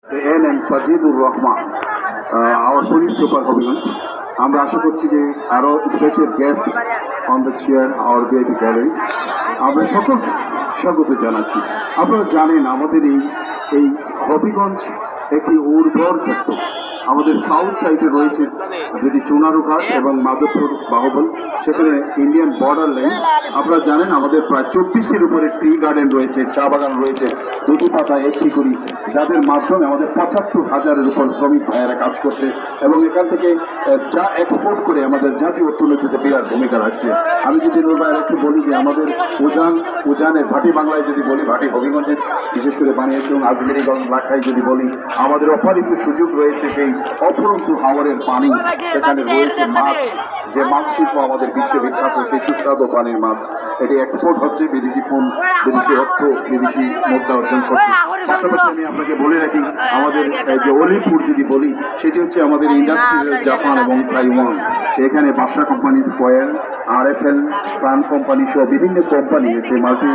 N M Sajidur Rahman, our police super Habiganj. আমরা আশা করছি যে আরও special guest on the chair our VIP gallery, আমরা সকলকে স্বাগত জানাচ্ছি। আপনারা জানেন আমাদের এই হবিগঞ্জ একটি উর্বর ক্ষেত্র। আমাদের সাউথ সাইডে রয়েছে যদি সোনারুঘাট এবং মাধবপুর বাহুবল, সেখানে ইন্ডিয়ান বর্ডার লাইন। আপনারা জানেন আমাদের প্রায় 24-এর উপরে ট্রি গার্ডেন রয়েছে, চা বাগান রয়েছে, দুটি পাতায় একটি করি, যাদের মাধ্যমে আমাদের 75,000-এর উপর শ্রমিক ভাইয়েরা কাজ করছে এবং এখান থেকে চা এক্সপোর্ট করে আমাদের জাতীয় অর্থনীতিতে বিরাট ভূমিকা রাখছে। আমি যদি নুর ভাইয়ের একটু বলি যে আমাদের উজানের ভাটি বাংলায় যদি বলি, ভাটি হবিগঞ্জে বিশেষ করে বানিয়েছে এবং আজমেরিগঞ্জ লাখাই যদি বলি, আমাদের অপারিত সুযোগ রয়েছে সেই অপরন্তু হাওরের পানি, সেখানে রয়েছে মাছ, যে মাছ শিল্প আমাদের বিশ্ববিখ্যাত, সেই সুস্বাদু পানির মাছ, এটি এক্সপোর্ট হচ্ছে, বিদেশি ফোন, বিদেশি অর্থ, বিদেশি মুদ্রা অর্জন করছে। পাশাপাশি আমি আপনাকে বলে রাখি আমাদের যে অলিপুর যদি বলি, সেটি হচ্ছে আমাদের ইন্ডাস্ট্রিয়াল জাপান এবং তাইওয়ান। সেখানে বাসা কোম্পানি, স্কয়ার, RFL, প্রাণ কোম্পানি সহ বিভিন্ন কোম্পানি, সেই মাল্টি